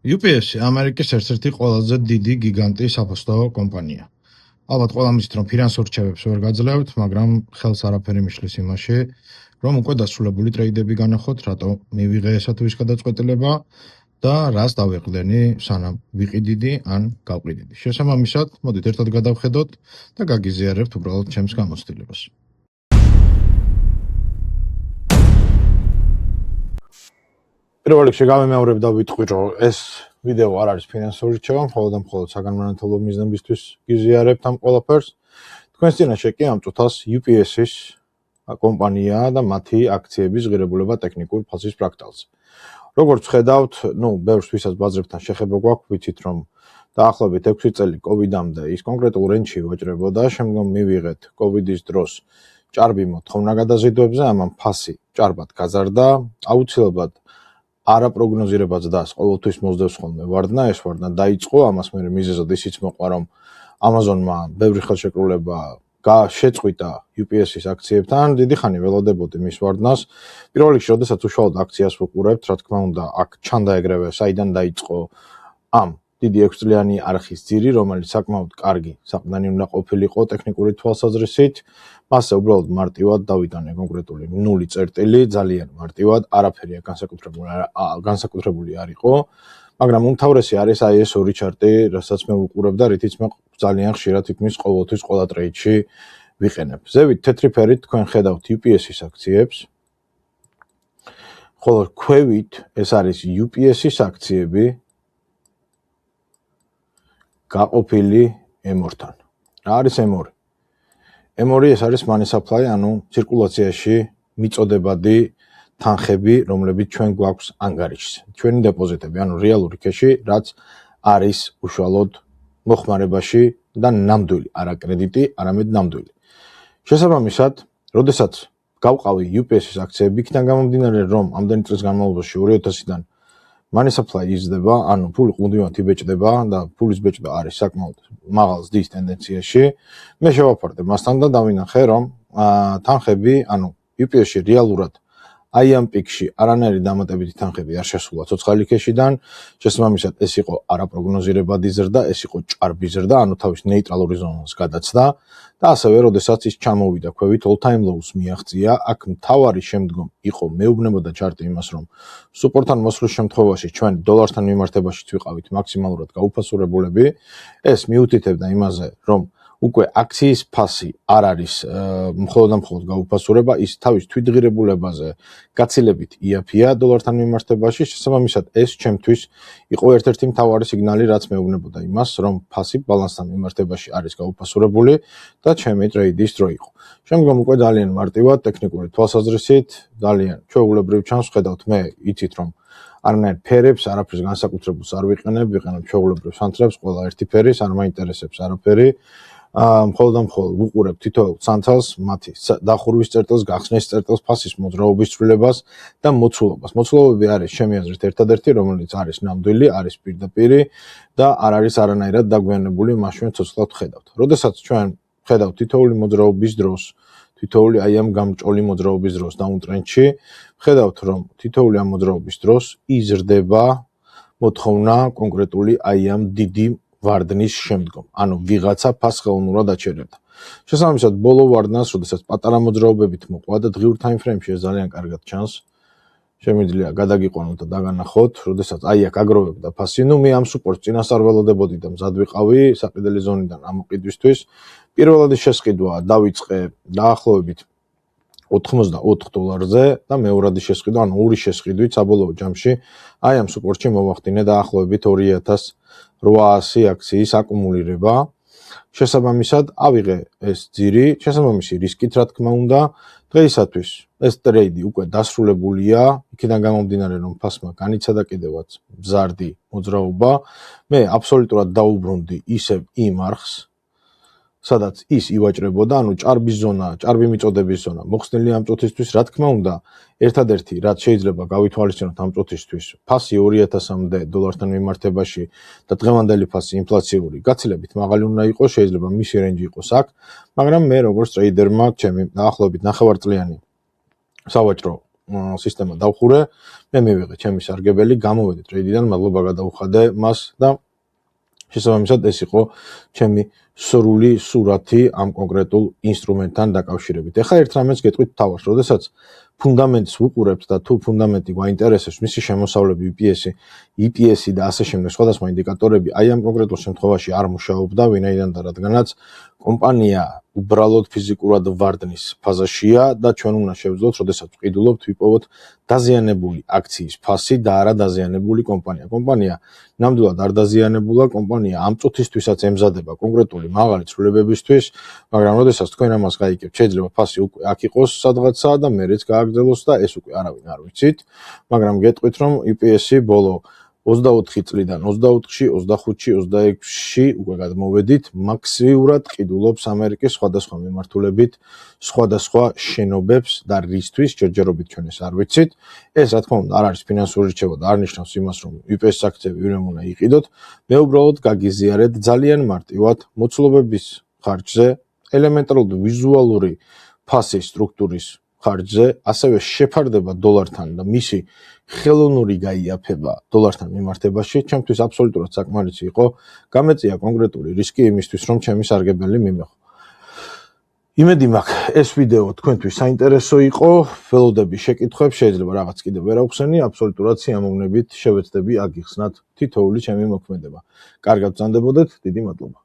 UPS ამერიკის ერთ-ერთი ყველაზე დიდი გიგანტი საფოსტო კომპანია. ალბათ ყველამ იცით, რომ ფინანსურ რჩევებს ვერ გაძლევთ, მაგრამ ხელს არაფერი მიშლის იმაში, რომ უკვე დასრულებული ტრეიდები განახოთ, რატო მივიღე ესა თუ ის გადაწყვეტილება და რას დავეყრდენი, სანამ ვიყიდიდი ან გავყიდიდი. შესაბამისად, მოდით ერთად გადავხედოთ და გაგიზიარებთ უბრალოდ ჩემს გამოცდილებას. პირველ რიგში გამემეორებ და ვიტყვი, რომ ეს ვიდეო არ არის ფინანსური რჩევა, მხოლოდ და მხოლოდ საგანმანათლებლო მიზნებისთვის გიზიარებთ ამ ყველაფერს. თქვენს წინაშე კი ამ წუთას UPS-ის კომპანია და მათი აქციების ღირებულება ტექნიკურ ფაზის ფრაქტალზე. როგორც ხედავთ, ბევრს ვისაც ბაზრებთან შეხება გვაქვს, ვიცით, რომ დაახლოებით 6 წელი COVID-ამდე ის კონკრეტულ რენჩი ვაჭრებოდა, შემდგომ მივიღეთ COVID-ის დროს ჭარბი მოთხოვნა გადაზიდვებზე, ამან ფასი ჭარბად გაზარდა, აუცილებლად არაპროგნოზირებად დას ყოველთვის მოსდევს ხოლმე ვარდნა, ეს ვარდნა დაიწყო, ამას მე მიზეზად ისიც მოყვა, რომ Amazon-მა ბევრი ხელშეკრულება შეწყვიტა UPS-ის აქციებთან, დიდი ხანი ველოდებოდი მის ვარდნას. პირველ რიგში, როდესაც უშუალოდ აქციას ვუყურებთ, რა თქმა უნდა, აქ ჩანდაეგრევე, საიდან დაიწყო ამ დიდი 6 წლიანი არხის ძირი, რომელიც საკმაოდ კარგი საყრდენი უნდა ყოფილიყო ტექნიკური თვალსაზრისით. მასზე უბრალოდ მარტივად დავიტანე კონკრეტული 0 წერტილი, ძალიან მარტივად, არაფერი განსაკუთრებული არ იყო, მაგრამ უმთავრესი არის აი ეს ორი ჩარტი, რასაც მე ვუყურებ და რითიც მე ძალიან ხშირად თითქმის ყოველთვის ყველა ტრეიდში ვიყენებ. ზევით თეთრი ფერით თქვენ ხედავთ UPS-ის აქციებს, ხოლო ქვევით ეს არის UPS-ის აქციები გაყოფილი M2-თან. რა არის M2? M2 ეს არის money supply, ანუ ცირკულაციაში მიწოდებადი თანხები, რომლებიც ჩვენ გვაქვს ანგარიშზე. ჩვენი დეპოზიტები, ანუ რეალური კეში, რაც არის უშუალოდ მოხმარებაში და ნამდვილი, არა კრედიტი, არამედ ნამდვილი. შესაბამისად, როდესაც გავყავი UPS-ის აქციები, იქიდან გამომდინარე, რომ ამდენი წლის განმავლობაში 2000-დან money supply იზრდება, ანუ ფული ყუდიმად იბეჭდება და ფულის ბეჭდა არის საკმაოდ მაღალ ზრდის ტენდენციაში. მე შევაფარდე მასთან და დავინახე, რომ თანხები, ანუ UPS-ში რეალურად აი ამ პიკში არანაირი დამატებითი თანხები არ შესულა ცოცხალი კეშიდან. შესაბამისად, ეს იყო არაპროგნოზირებადი ზრდა, ეს იყო ჭარბი ზრდა, ანუ თავის ნეიტრალური ზონას გადაცდა და ასევე, როდესაც ის ჩამოვიდა ქვევით all-time lows მიაღწია, აქ მთავარი შემდგომ იყო მეუბნებოდა ჩარტი იმას, რომ სუპორტთან მოსვლის შემთხვევაში ჩვენ დოლართან მიმართებაშიც ვიყავით მაქსიმალურად გაუფასურებულები. ეს მიუთითებდა იმაზე, რომ უკვე აქციის ფასი არ არის მხოლოდ და მხოლოდ გაუფასურება, ის თავის თვითღირებულებაზე გაცილებით იაფია დოლართან მიმართებაში. შესაბამისად, ეს ჩემთვის იყო ერთ-ერთი მთავარი სიგნალი, რაც მეუბნებოდა იმას, რომ ფასი ბალანსთან მიმართებაში არის გაუფასურებული და ჩემი ტრეიდის დრო იყო. შემდგომ უკვე ძალიან მარტივად ტექნიკური თვალსაზრისით, ძალიან ჩვეულებრივ ჩანს, ხედავთ, მე იცით, რომ არანაირ ფერებს, არაფერს განსაკუთრებულს არ ვიყენებ ჩვეულებრივ სანთლებს, ყველა ერთი ფერის, არ მაინტერესებს არაფერი. მხოლოდ და მხოლოდ ვუყურებ თითოეულ სანთელს, მათი დახურვის წერტილს, გახსნის წერტილს, ფასის მოძრაობის ცვლილებას და მოცულობას. მოცულობები არის ჩემი აზრით ერთადერთი, რომელიც არის ნამდვილი, არის პირდაპირი და არ არის არანაირად დაგვიანებული, მას ჩვენ ცოცხლად ხედავთ. როდესაც ჩვენ ხედავთ თითოეული მოძრაობის დროს, თითოეული აი ამ გამჭოლი მოძრაობის დროს down trend-ში, ხედავთ, რომ თითოეული ამ მოძრაობის დროს იზრდება მოთხოვნა კონკრეტული აი ამ დიდი ვარდნის შემდგომ, ანუ ვიღაცა ფასს ხელოვნურად აჩერებდა. შესაბამისად, ბოლო ვარდნას, როდესაც პატარა მოძრაობებით მოყვა და დღიურ time frame-ში ეს ძალიან კარგად ჩანს, შემიძლია გადაგიყვანოთ და დაგანახოთ, როდესაც აი აქ აგროვებდა ფასი, მე ამ სუპორტს წინასწარ ველოდებოდი და მზად ვიყავი საყიდელი ზონიდან ამოყიდვისთვის. პირველადი შესყიდვა დავიწყე დაახლოებით $84-ზე და მეორადი შესყიდვა, ანუ ორი შესყიდვით საბოლოო ჯამში აი ამ სუპორტში მოვახდინე დაახლოებით 2800 აქციის აკუმულირება. შესაბამისად, ავიღე ეს ძირი, შესაბამისი რისკით, რა თქმა უნდა, დღეისათვის ეს ტრეიდი უკვე დასრულებულია, იქიდან გამომდინარე, რომ ფასმა განიცადა კიდევაც მზარდი მოძრაობა. მე აბსოლუტურად დაუბრუნდი ისევ იმ არხს, სადაც ის ივაჭრებოდა, ანუ ჭარბი ზონა, ჭარბი მიწოდების ზონა, მოხსნილი ამ წუთისთვის, რა თქმა უნდა, ერთადერთი, რაც შეიძლება გავითვალისწინოთ ამ წუთისთვის, ფასი 2000-მდე დოლართან მიმართებაში და დღევანდელი ფასი ინფლაციური გაცილებით მაღალი უნდა იყოს, შეიძლება მისი რენჯი იყოს აქ, მაგრამ მე როგორც ტრეიდერმა, ჩემი დაახლოებით 9 წლიანი სავაჭრო სისტემა დავხურე, მე მივიღე ჩემი სარგებელი, გამოვედი ტრეიდიდან, მადლობა გადაუხადე მას და შესაბამისად ეს იყო ჩემი სრული სურათი ამ კონკრეტულ ინსტრუმენტთან დაკავშირებით. ეხლა ერთ რამეს გეტყვით თავს, როდესაც ფუნდამენტს ვუყურებთ და თუ ფუნდამენტი გვაინტერესებს, მისი შემოსავლები, EPS-ი და ასე შემდეგ სხვადასხვა ინდიკატორები, აი ამ კონკრეტულ შემთხვევაში არ მუშაობდა, ვინაიდან და რადგანაც კომპანია უბრალოდ ფიზიკურად ვარდნის ფაზაშია და ჩვენ უნდა შევძლოთ, როდესაც ვყიდულობთ, ვიპოვოთ დაზიანებული აქციის ფასი და არა დაზიანებული კომპანია. კომპანია ნამდვილად არ დაზიანებულა, კომპანია ამ წუთისთვისაც ემზადება კონკრეტული მაღალი ცვლილებებისთვის, მაგრამ როდესაც თქვენ ამას გაიგებთ, შეიძლება ფასი უკვე აქ იყოს სადღაცა და მერეც გააგრძელოს და ეს უკვე არავინ არ ვიცით, მაგრამ გეტყვით, რომ EPS-ი ბოლო 24 წლიდან 24-ში, 25-ში, 26-ში უკვე გადმოვედით, მაქსიმალურად ყიდულობს ამერიკის სხვადასხვა მიმართულებით, სხვადასხვა შენობებს და რისთვის ჯერჯერობით ჩვენ ეს არ ვიცით. ეს რა თქმა უნდა არ არის ფინანსური რჩევა და არ ნიშნავს იმას, რომ EPS აქციები ვინმე უნდა იყიდოთ. მე უბრალოდ გაგიზიარეთ ძალიან მარტივად მოცულობების ხარჯზე, ელემენტარული ვიზუალური ფასის სტრუქტურის ხარჯზე, ასევე შეფარდება დოლართან და მისი ხელოვნური გაიაფება დოლართან მიმართებაში, ჩემთვის აბსოლუტურად საკმარისი იყო, გამეწია კონკრეტული რისკი იმისთვის, რომ ჩემი სარგებელი მიმეღო. იმედი მაქვს, ეს ვიდეო თქვენთვის საინტერესო იყო, ველოდები შეკითხვებს, შეიძლება რაღაც კიდევ ვერ აუხსენი, აბსოლუტურად სიამოვნებით შევეცდები აგიხსნათ თითოეული ჩემი მოქმედება. კარგად ბრძანდებოდეთ, დიდი მადლობა.